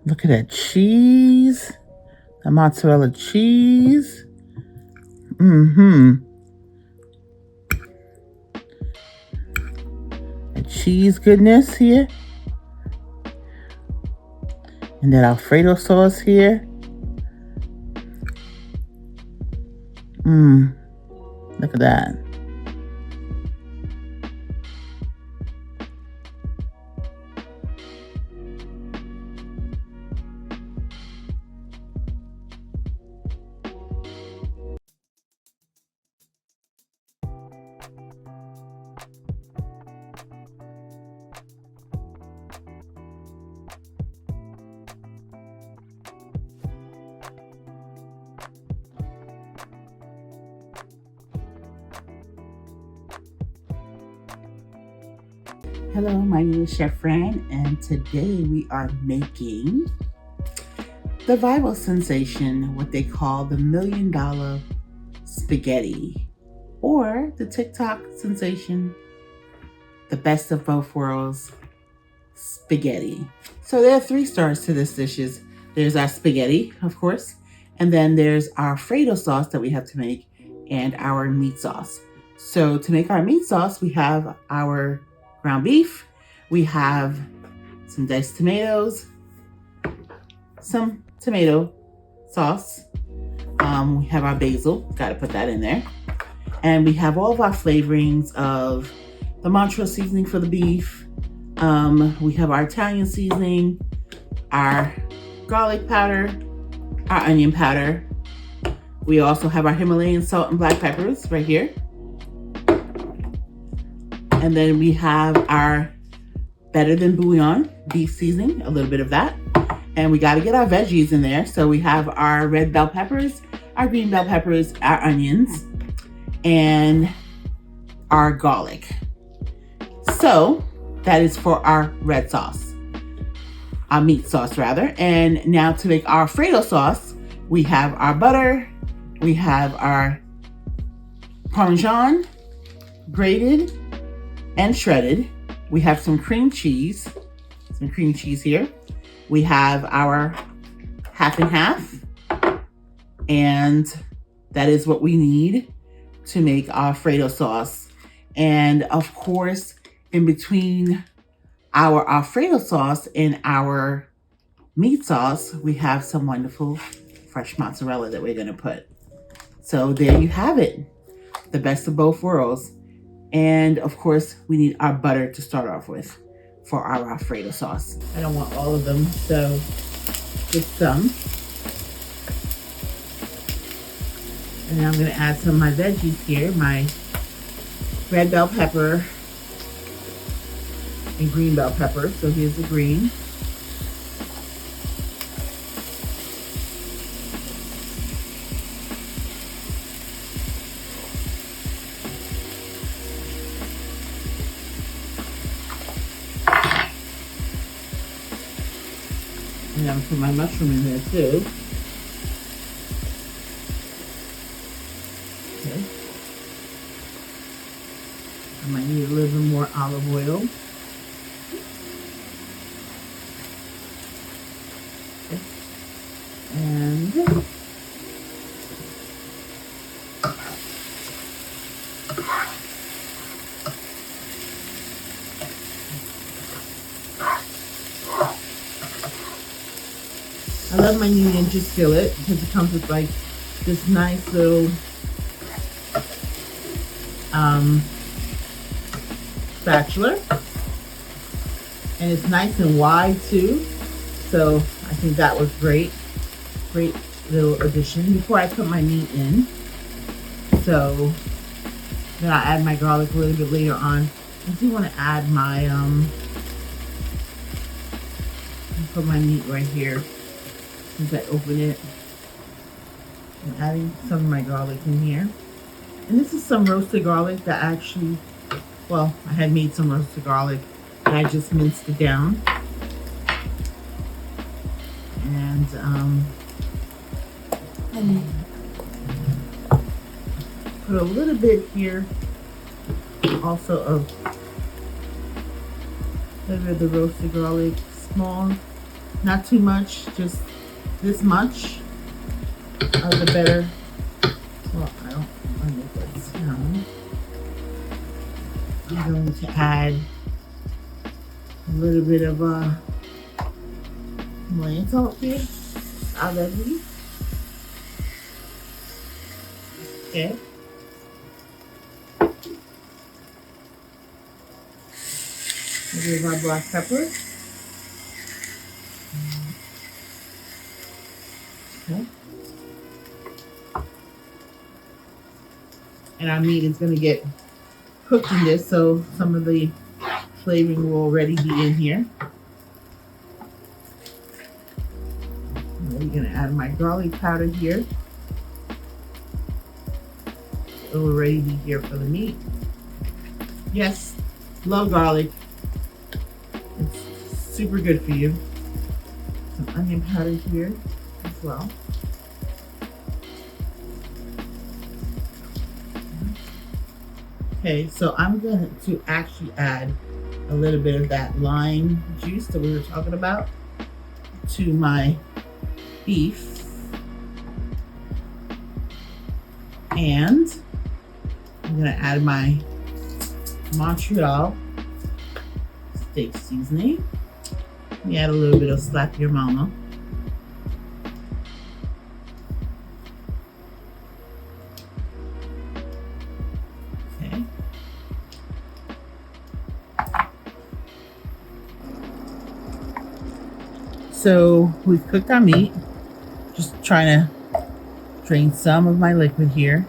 Look at that cheese. The mozzarella cheese. The cheese goodness here. And that Alfredo sauce here. Look at that. Hello, my name is Chef Fran, and today we are making the viral sensation, what they call the $1 million spaghetti, or the TikTok sensation, the best of both worlds spaghetti. So there are 3 stars to this dishes. There's our spaghetti, of course, and then there's our Alfredo sauce that we have to make and our meat sauce. So to make our meat sauce, we have our ground beef, we have some diced tomatoes, some tomato sauce, we have our basil, got to put that in there, and we have all of our flavorings of the Montreal seasoning for the beef, we have our Italian seasoning, our garlic powder, our onion powder, we also have our Himalayan salt and black peppers right here. And then we have our Better Than Bouillon beef seasoning, a little bit of that. And we got to get our veggies in there. So we have our red bell peppers, our green bell peppers, our onions, and our garlic. So that is for our red sauce, our meat sauce rather. And now to make our Alfredo sauce, we have our butter, we have our Parmesan grated and shredded. We have some cream cheese here. We have our half and half, and that is what we need to make our Alfredo sauce. And of course, in between our Alfredo sauce and our meat sauce, we have some wonderful fresh mozzarella that we're going to put. So there you have it, the best of both worlds. And of course, we need our butter to start off with for our Alfredo sauce. I don't want all of them, so just some. And then I'm going to add some of my veggies here, my red bell pepper and green bell pepper. So here's the green. And I'm put my mushroom in there too. Okay. I might need a little bit more olive oil. Okay. And I love my new Ninja skillet because it comes with like this nice little spatula, and it's nice and wide too. So I think that was great little addition before I put my meat in. So then I'll add my garlic a little bit later on. I do want to add my put my meat right here. Since I open it, I'm adding some of my garlic in here. And this is some roasted garlic that actually, well, I had made some roasted garlic and I just minced it down. And put a little bit here also of the roasted garlic, small Not too much, just this much of the better. Well, I don't want to make that sound. I'm going to add a little bit of Himalayan salt here. Already. Okay. Here's our black pepper. Okay. And our meat is going to get cooked in this, so some of the flavoring will already be in here. I'm going to add my garlic powder here. It will already be here for the meat. Yes, love garlic. It's super good for you. Some onion powder here as well. Okay, so I'm going to actually add a little bit of that lime juice that we were talking about to my beef. And I'm going to add my Montreal steak seasoning. Let me add a little bit of Slap Your Mama. Okay. So we've cooked our meat. Just trying to drain some of my liquid here,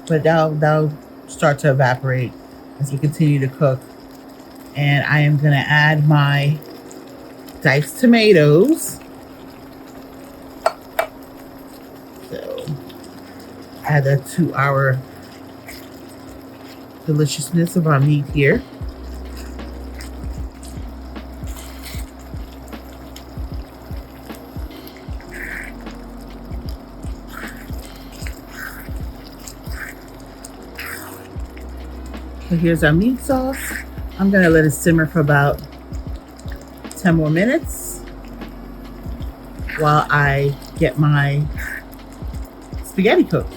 but that'll start to evaporate as we continue to cook. And I am going to add my diced tomatoes. So add that to our deliciousness of our meat here. So here's our meat sauce. I'm going to let it simmer for about 10 more minutes while I get my spaghetti cooked.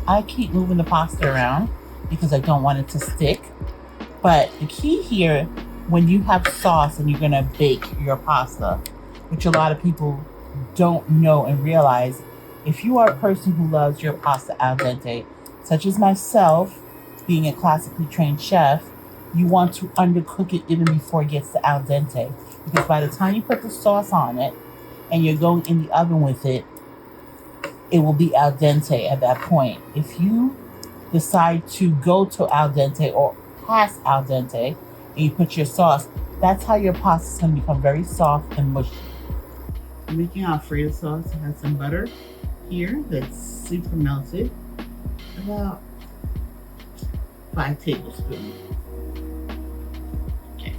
I keep moving the pasta around because I don't want it to stick. But the key here, when you have sauce and you're going to bake your pasta, which a lot of people don't know and realize, if you are a person who loves your pasta al dente, such as myself, being a classically trained chef, you want to undercook it even before it gets to al dente. Because by the time you put the sauce on it and you're going in the oven with it, it will be al dente at that point. If you decide to go to al dente or past al dente and you put your sauce, that's how your pasta is going to become very soft and mushy. I'm making Alfredo sauce. I have some butter here that's super melted. About 5 tablespoons. Okay.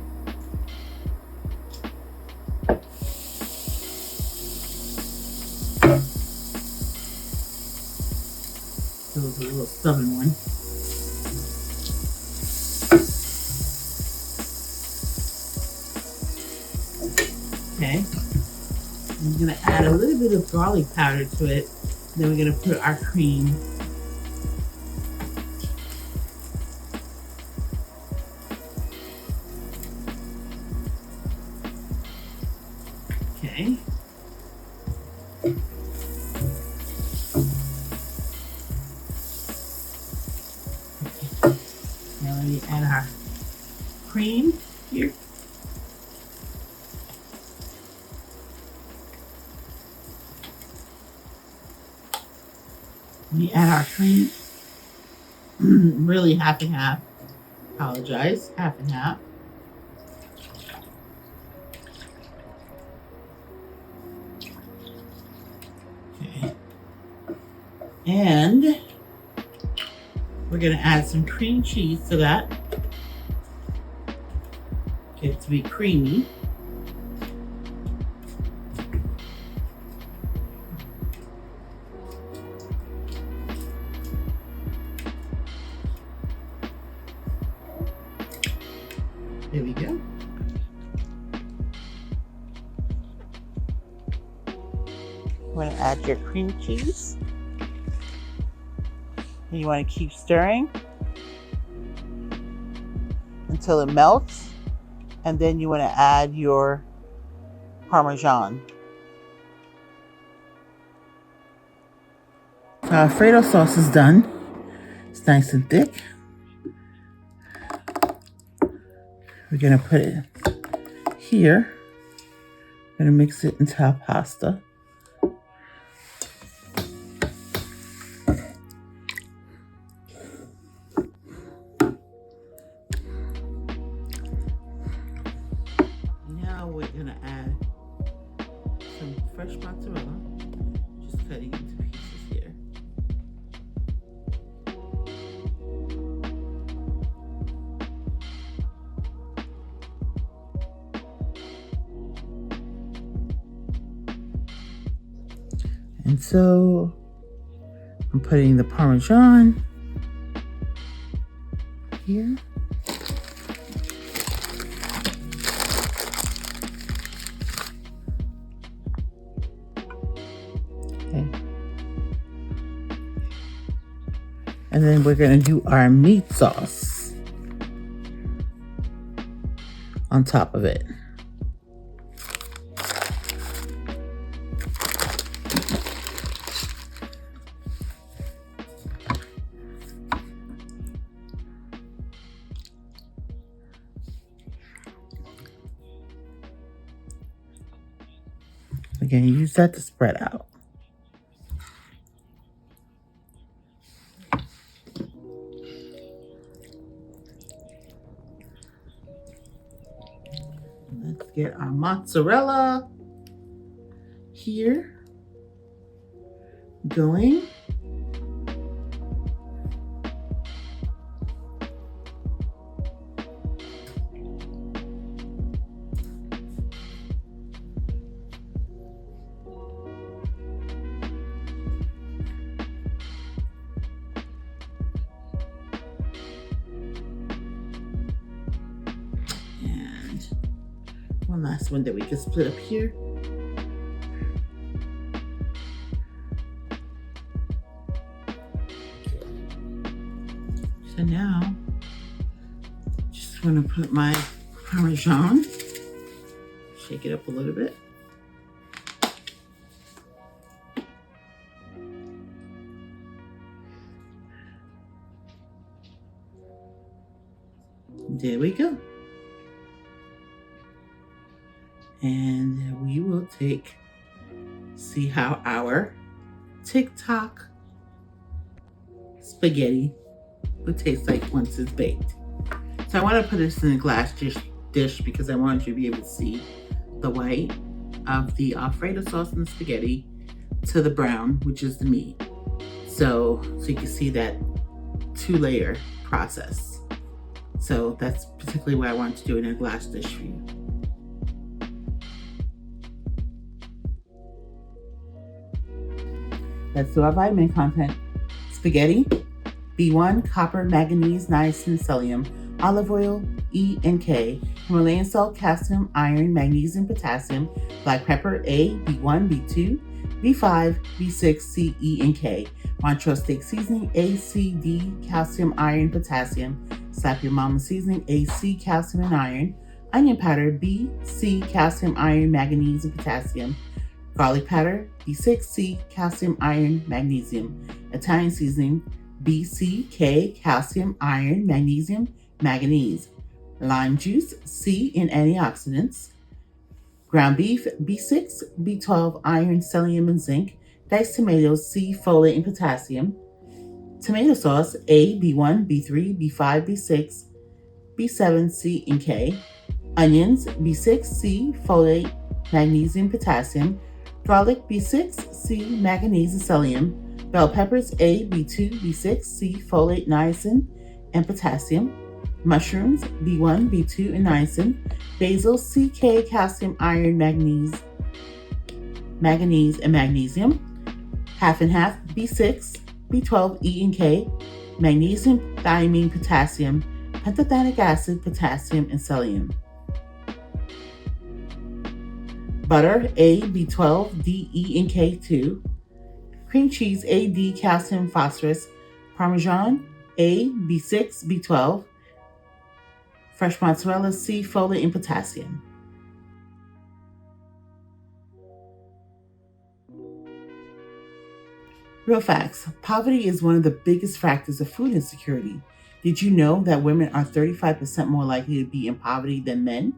So it's a little stubborn one. Okay. I'm gonna add a little bit of garlic powder to it. Then we're gonna put our cream. Okay. Now let me add our cream here. Let me add our cream. Really half and half. Apologize. Half and half. Okay. And we're going to add some cream cheese to that. Get it to be creamy. There we go. You want to add your cream cheese. And you want to keep stirring until it melts. And then you want to add your Parmesan. So Alfredo sauce is done. It's nice and thick. We're going to put it here. We're going to mix it into our pasta. Now we're going to add some fresh mozzarella. Just cutting into pieces here. And so I'm putting the Parmesan here. Okay. And then we're going to do our meat sauce on top of it. We're going to use that to spread out. Let's get our mozzarella here going. One last one that we can split up here. So now, just want to put my Parmesan, shake it up a little bit. There we go. And we will see how our Tik Tok spaghetti would taste like once it's baked. So I want to put this in a glass dish because I want you to be able to see the white of the Alfredo sauce and the spaghetti to the brown, which is the meat. So you can see that 2-layer process. So that's particularly what I want to do in a glass dish for you. Let's do our vitamin content. Spaghetti, B1, copper, manganese, niacin, selenium, olive oil, E and K, Himalayan salt, calcium, iron, magnesium, potassium, black pepper, A, B1, B2, B5, B6, C, E, and K, Montreal steak seasoning, A, C, D, calcium, iron, potassium, Slap Your Mama seasoning, A, C, calcium and iron, onion powder, B, C, calcium, iron, manganese, and potassium, garlic powder, B6C, calcium, iron, magnesium. Italian seasoning, BCK, calcium, iron, magnesium, manganese. Lime juice, C in antioxidants. Ground beef, B6, B12, iron, selenium, and zinc. Diced tomatoes, C, folate, and potassium. Tomato sauce, A, B1, B3, B5, B6, B7, C, and K. Onions, B6, C, folate, magnesium, potassium. Garlic, B6, C, manganese, and selenium. Bell peppers, A, B2, B6, C, folate, niacin, and potassium. Mushrooms, B1, B2, and niacin. Basil, CK, calcium, iron, manganese, and magnesium. Half and half, B6, B12, E, and K. Magnesium, thiamine, potassium, pantothenic acid, potassium, and selenium. Butter, A, B12, D, E, and K2. Cream cheese, A, D, calcium, phosphorus. Parmesan, A, B6, B12. Fresh mozzarella, C, folate, and potassium. Real facts. Poverty is one of the biggest factors of food insecurity. Did you know that women are 35% more likely to be in poverty than men?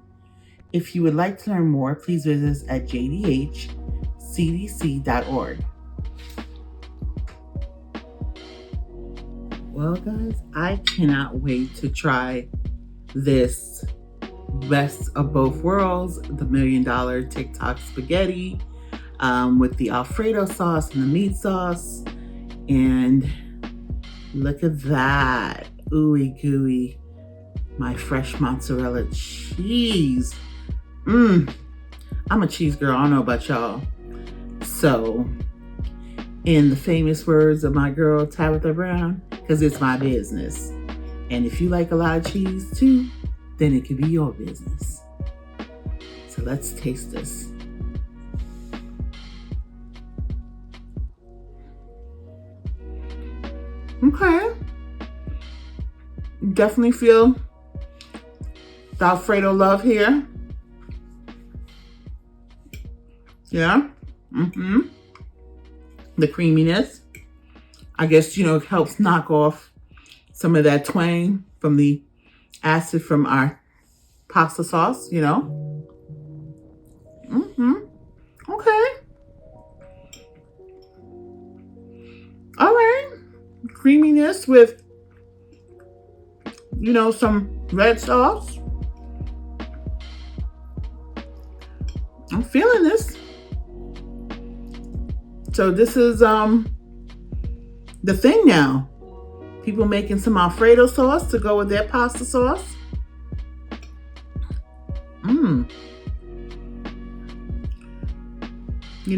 If you would like to learn more, please visit us at jdhcdc.org. Well, guys, I cannot wait to try this best of both worlds, the $1 million Tik Tok Spaghetti with the Alfredo sauce and the meat sauce. And look at that. Ooey gooey. My fresh mozzarella cheese. I'm a cheese girl. I don't know about y'all. So, in the famous words of my girl Tabitha Brown, because it's my business. And if you like a lot of cheese too, then it could be your business. So let's taste this. Okay. Definitely feel the Alfredo love here. Yeah. The creaminess. I guess, it helps knock off some of that twang from the acid from our pasta sauce, Okay. All right. Creaminess with, some red sauce. I'm feeling this. So this is the thing now. People making some Alfredo sauce to go with their pasta sauce.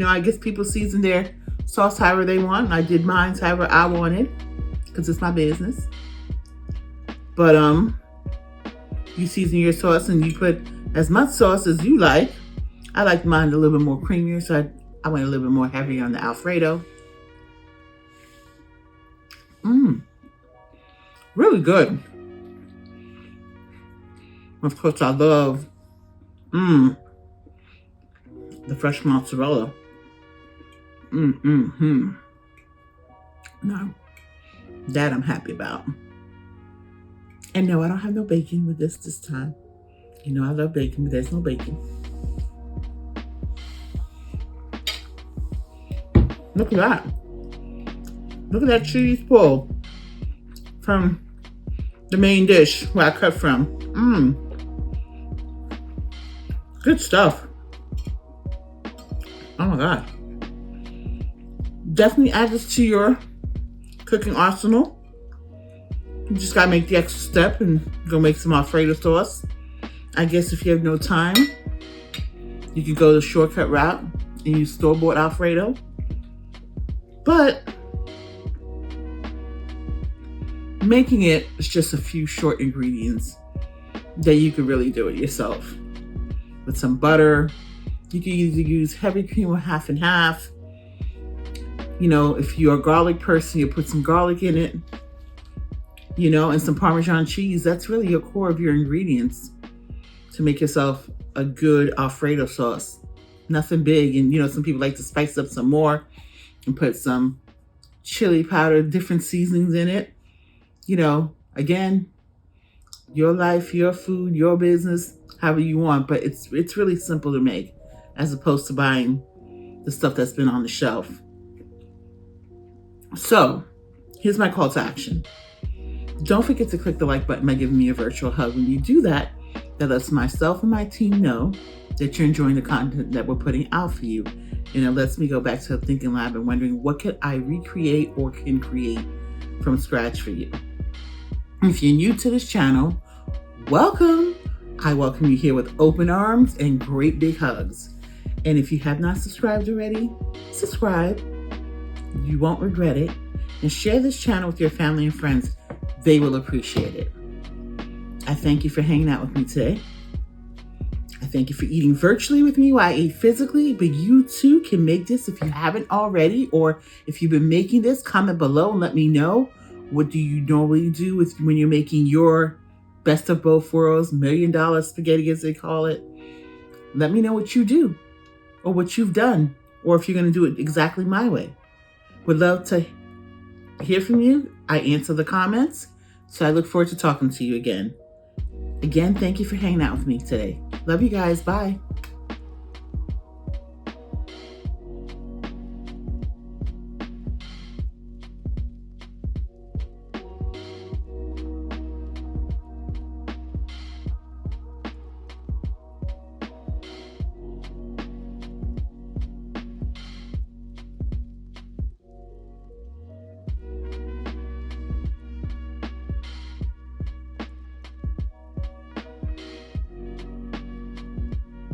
I guess people season their sauce however they want. I did mine however I wanted because it's my business. But you season your sauce and you put as much sauce as you like. I like mine a little bit more creamier, so I went a little bit more heavy on the Alfredo. Really good. Of course, I love the fresh mozzarella. No, that I'm happy about. And no, I don't have no bacon with this time. I love bacon, but there's no bacon. Look at that. Look at that cheese pull from the main dish where I cut from. Good stuff. Oh my God. Definitely add this to your cooking arsenal. You just gotta make the extra step and go make some Alfredo sauce. I guess if you have no time, you can go the shortcut route and use store-bought Alfredo. But making it is just a few short ingredients that you could really do it yourself. With some butter, you can either use heavy cream or half and half. If you're a garlic person, you put some garlic in it, and some Parmesan cheese. That's really your core of your ingredients to make yourself a good Alfredo sauce. Nothing big. And, some people like to spice up some more and put some chili powder, different seasonings in it. Again, your life, your food, your business, however you want. But it's really simple to make as opposed to buying the stuff that's been on the shelf. So here's my call to action. Don't forget to click the like button by giving me a virtual hug. When you do that, that lets myself and my team know that you're enjoying the content that we're putting out for you. And it lets me go back to the thinking lab and wondering what could I recreate or can create from scratch for you. If you're new to this channel, welcome. I welcome you here with open arms and great big hugs. And if you have not subscribed already, subscribe. You won't regret it. And share this channel with your family and friends. They will appreciate it. I thank you for hanging out with me today. I I thank you for eating virtually with me while I ate physically, but you too can make this if you haven't already, or if you've been making this, comment below and let me know. What do you normally do when you're making your best of both worlds, $1 million spaghetti as they call it? Let me know what you do or what you've done, or if you're going to do it exactly my way. Would love to hear from you. I answer the comments, so I look forward to talking to you again. Again, thank you for hanging out with me today. Love you guys. Bye.